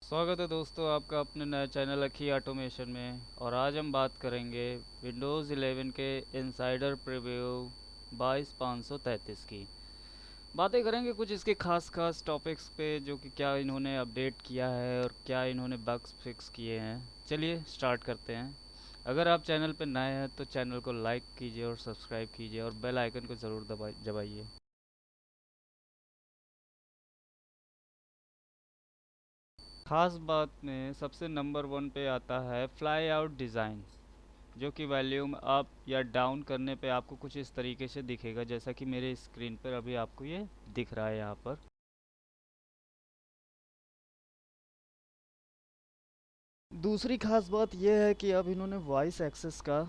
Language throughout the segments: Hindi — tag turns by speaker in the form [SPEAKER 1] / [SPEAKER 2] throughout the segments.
[SPEAKER 1] स्वागत है दोस्तों आपका अपने नए चैनल अखी ऑटोमेशन में। और आज हम बात करेंगे विंडोज़ 11 के इनसाइडर प्रीव्यू 22533 की। बातें करेंगे कुछ इसके खास टॉपिक्स पे, जो कि क्या इन्होंने अपडेट किया है और क्या इन्होंने बग्स फिक्स किए हैं। चलिए स्टार्ट करते हैं। अगर आप चैनल पर नए हैं तो चैनल को लाइक कीजिए और सब्सक्राइब कीजिए और बेल आइकन को ज़रूर दबाइए। खास बात में सबसे नंबर वन पे आता है फ्लाई आउट डिज़ाइन, जो कि वॉल्यूम अप या डाउन करने पे आपको कुछ इस तरीके से दिखेगा, जैसा कि मेरे स्क्रीन पर अभी आपको ये दिख रहा है यहाँ पर। दूसरी खास बात यह है कि अब इन्होंने वॉइस एक्सेस का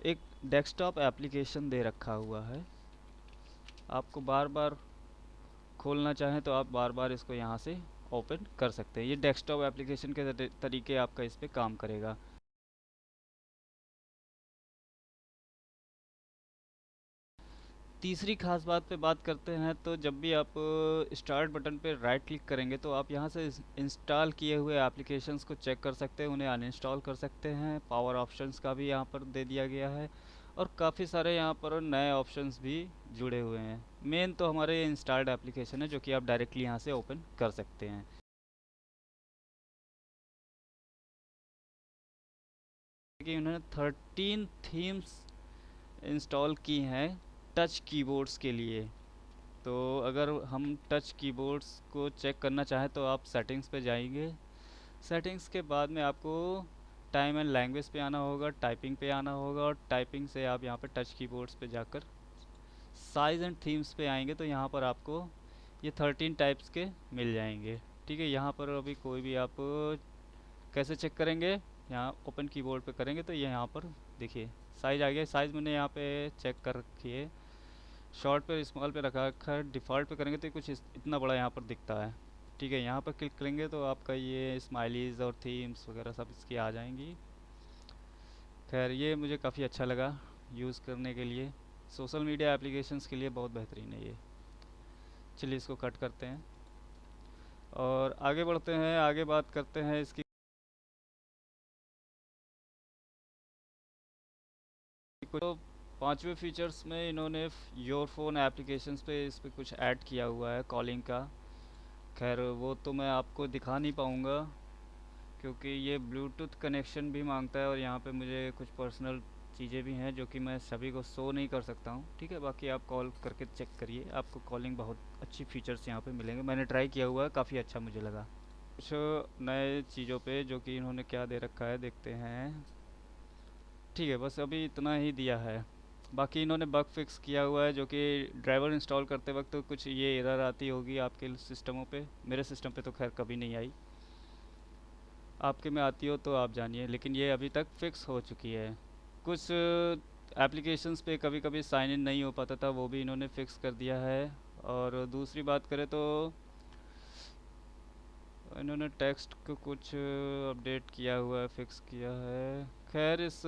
[SPEAKER 1] एक डेस्कटॉप एप्लीकेशन दे रखा हुआ है। आपको बार बार खोलना चाहें तो आप बार बार इसको यहाँ से ओपन कर सकते हैं। ये डेस्कटॉप एप्लीकेशन के तरीके आपका इस पर काम करेगा। तीसरी खास बात पे बात करते हैं तो जब भी आप स्टार्ट बटन पे राइट क्लिक करेंगे तो आप यहाँ से इंस्टॉल किए हुए एप्लीकेशंस को चेक कर सकते हैं, उन्हें अनइंस्टॉल कर सकते हैं। पावर ऑप्शंस का भी यहाँ पर दे दिया गया है और काफ़ी सारे यहाँ पर नए ऑप्शंस भी जुड़े हुए हैं। मेन तो हमारे इंस्टॉल्ड एप्लीकेशन है, जो कि आप डायरेक्टली यहाँ से ओपन कर सकते हैं। कि उन्होंने 13 थीम्स इंस्टॉल की हैं टच कीबोर्ड्स के लिए। तो अगर हम टच कीबोर्ड्स को चेक करना चाहें तो आप सेटिंग्स पे जाएंगे। सेटिंग्स के बाद में आपको टाइम एंड लैंग्वेज पे आना होगा, टाइपिंग पे आना होगा और टाइपिंग से आप यहाँ पर टच कीबोर्ड्स पे जाकर साइज़ एंड थीम्स पे आएंगे तो यहाँ पर आपको ये 13 टाइप्स के मिल जाएंगे। ठीक है, यहाँ पर अभी कोई भी आप कैसे चेक करेंगे, यहाँ ओपन कीबोर्ड पे करेंगे तो ये यहाँ पर देखिए साइज़ आ गया। साइज़ मैंने यहाँ पे चेक कर रखी है, शॉर्ट पे स्मॉल पे रखा है। डिफ़ॉल्ट पे करेंगे तो कुछ इतना बड़ा यहाँ पर दिखता है। ठीक है, यहाँ पर क्लिक करेंगे तो आपका ये स्माइलीज़ और थीम्स वगैरह सब इसकी आ जाएंगी। खैर ये मुझे काफ़ी अच्छा लगा यूज़ करने के लिए, सोशल मीडिया एप्लीकेशंस के लिए बहुत बेहतरीन है ये। चलिए इसको कट करते हैं और आगे बढ़ते हैं। आगे बात करते हैं इसकी कुछ तो पांचवें फीचर्स में इन्होंने योर फोन एप्लीकेशंस पे इस पे कुछ ऐड किया हुआ है कॉलिंग का। खैर वो तो मैं आपको दिखा नहीं पाऊँगा क्योंकि ये ब्लूटूथ कनेक्शन भी मांगता है और यहाँ पे मुझे कुछ पर्सनल चीज़ें भी हैं जो कि मैं सभी को शो नहीं कर सकता हूँ। ठीक है, बाकी आप कॉल करके चेक करिए, आपको कॉलिंग बहुत अच्छी फीचर्स यहाँ पे मिलेंगे। मैंने ट्राई किया हुआ है, काफ़ी अच्छा मुझे लगा। कुछ नए चीज़ों पे जो कि इन्होंने क्या दे रखा है देखते हैं। ठीक है, बस अभी इतना ही दिया है। बाकी इन्होंने बग फिक्स किया हुआ है, जो कि ड्राइवर इंस्टॉल करते वक्त तो कुछ ये एरर आती होगी आपके सिस्टमों पे। मेरे सिस्टम पे तो खैर कभी नहीं आई, आपके में आती हो तो आप जानिए, लेकिन ये अभी तक फिक्स हो चुकी है। कुछ एप्लीकेशंस पे कभी कभी साइन इन नहीं हो पाता था, वो भी इन्होंने फिक्स कर दिया है। और दूसरी बात करें तो इन्होंने टेक्स्ट को कुछ अपडेट किया हुआ है, फिक्स किया है। खैर इस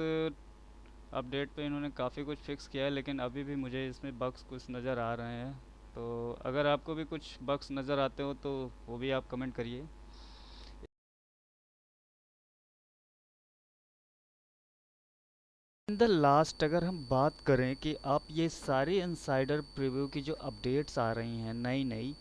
[SPEAKER 1] अपडेट पे इन्होंने काफ़ी कुछ फिक्स किया है, लेकिन अभी भी मुझे इसमें बग्स कुछ नज़र आ रहे हैं। तो अगर आपको भी कुछ बग्स नज़र आते हो तो वो भी आप कमेंट करिए। इन द लास्ट अगर हम बात करें कि आप ये सारी इनसाइडर प्रीव्यू की जो अपडेट्स आ रही हैं नई नई,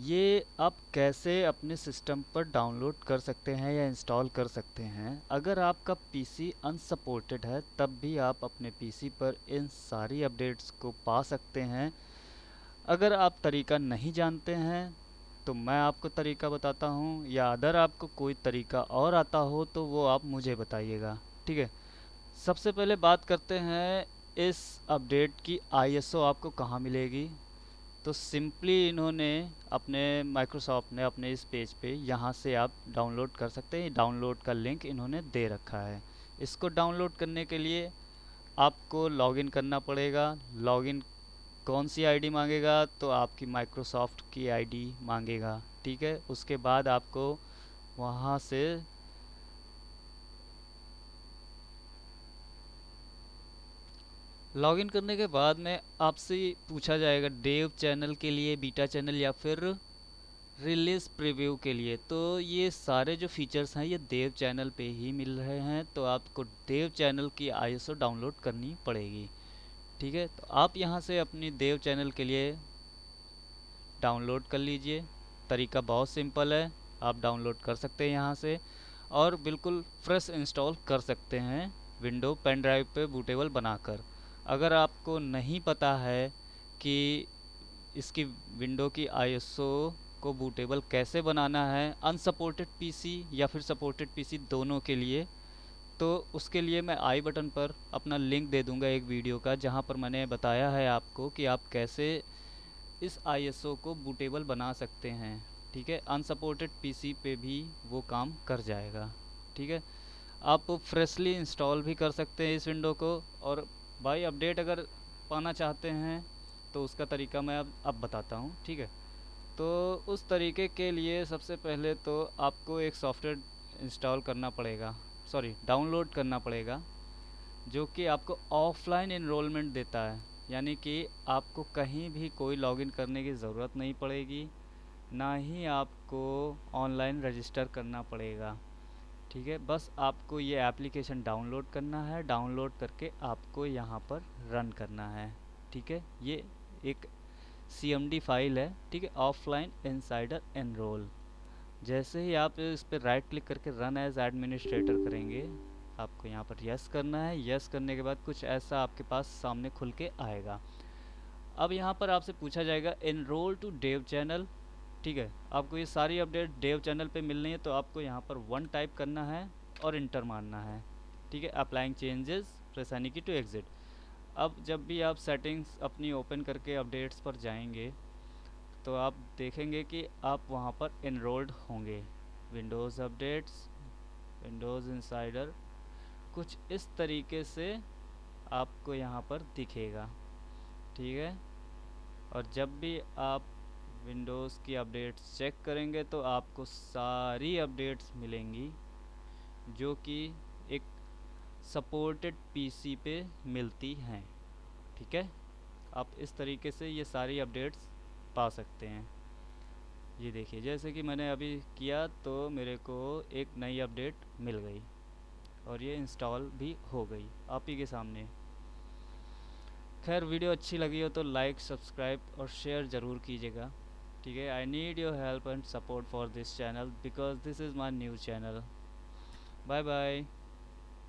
[SPEAKER 1] ये आप कैसे अपने सिस्टम पर डाउनलोड कर सकते हैं या इंस्टॉल कर सकते हैं। अगर आपका पीसी अनसपोर्टेड है तब भी आप अपने पीसी पर इन सारी अपडेट्स को पा सकते हैं। अगर आप तरीका नहीं जानते हैं तो मैं आपको तरीका बताता हूँ, या अगर आपको कोई तरीका और आता हो तो वो आप मुझे बताइएगा। ठीक है, सबसे पहले बात करते हैं इस अपडेट की आईएसओ आपको कहाँ मिलेगी। तो सिंपली इन्होंने अपने माइक्रोसॉफ्ट ने अपने इस पेज पे यहाँ से आप डाउनलोड कर सकते हैं। डाउनलोड का लिंक इन्होंने दे रखा है। इसको डाउनलोड करने के लिए आपको लॉगिन करना पड़ेगा। लॉगिन कौन सी आईडी मांगेगा, तो आपकी माइक्रोसॉफ्ट की आईडी मांगेगा। ठीक है, उसके बाद आपको वहाँ से लॉगिन करने के बाद में आपसे पूछा जाएगा डेव चैनल के लिए बीटा चैनल या फिर रिलीज़ प्रीव्यू के लिए। तो ये सारे जो फीचर्स हैं ये देव चैनल पे ही मिल रहे हैं, तो आपको देव चैनल की आईएसओ डाउनलोड करनी पड़ेगी। ठीक है, तो आप यहाँ से अपनी देव चैनल के लिए डाउनलोड कर लीजिए। तरीका बहुत सिंपल है, आप डाउनलोड कर सकते हैं यहाँ से और बिल्कुल फ्रेश इंस्टॉल कर सकते हैं विंडो पेन ड्राइव पे बूटेबल बनाकर। अगर आपको नहीं पता है कि इसकी विंडो की आईएसओ को बूटेबल कैसे बनाना है अनसपोर्टेड पीसी या फिर सपोर्टेड पीसी दोनों के लिए, तो उसके लिए मैं आई बटन पर अपना लिंक दे दूंगा एक वीडियो का, जहां पर मैंने बताया है आपको कि आप कैसे इस आईएसओ को बूटेबल बना सकते हैं। ठीक है, अनसपोर्टेड पीसी पे भी वो काम कर जाएगा। ठीक है, आप फ्रेशली इंस्टॉल भी कर सकते हैं इस विंडो को, और बाई अपडेट अगर पाना चाहते हैं तो उसका तरीका मैं अब बताता हूँ। ठीक है, तो उस तरीके के लिए सबसे पहले तो आपको एक सॉफ्टवेयर इंस्टॉल करना पड़ेगा, सॉरी डाउनलोड करना पड़ेगा, जो कि आपको ऑफलाइन इनरोलमेंट देता है। यानी कि आपको कहीं भी कोई लॉगिन करने की ज़रूरत नहीं पड़ेगी, ना ही आपको ऑनलाइन रजिस्टर करना पड़ेगा। ठीक है, बस आपको ये एप्लीकेशन डाउनलोड करना है, डाउनलोड करके आपको यहाँ पर रन करना है। ठीक है, ये एक CMD फाइल है। ठीक है, ऑफलाइन इनसाइडर एनरोल। जैसे ही आप इस पर राइट क्लिक करके रन एज एडमिनिस्ट्रेटर करेंगे, आपको यहाँ पर यस करना है। यस करने के बाद कुछ ऐसा आपके पास सामने खुल के आएगा। अब यहाँ पर आपसे पूछा जाएगा एनरोल टू डेव चैनल। ठीक है, आपको ये सारी अपडेट डेव चैनल पे मिलनी है, तो आपको यहाँ पर 1 टाइप करना है और इंटर मारना है। ठीक है, अप्लाइंग चेंजेस प्रेस एनी की टू एग्जिट। अब जब भी आप सेटिंग्स अपनी ओपन करके अपडेट्स पर जाएंगे तो आप देखेंगे कि आप वहाँ पर एनरोल्ड होंगे। विंडोज़ अपडेट्स, विंडोज़ इंसाइडर, कुछ इस तरीके से आपको यहाँ पर दिखेगा। ठीक है, और जब भी आप विंडोज़ की अपडेट्स चेक करेंगे तो आपको सारी अपडेट्स मिलेंगी जो कि एक सपोर्टेड पीसी पे मिलती हैं। ठीक है, आप इस तरीके से ये सारी अपडेट्स पा सकते हैं। ये देखिए, जैसे कि मैंने अभी किया तो मेरे को एक नई अपडेट मिल गई और ये इंस्टॉल भी हो गई आप ही के सामने। खैर, वीडियो अच्छी लगी हो तो लाइक, सब्सक्राइब और शेयर ज़रूर कीजिएगा। ठीक है, I need your help and support for this channel because this is my new channel. Bye bye.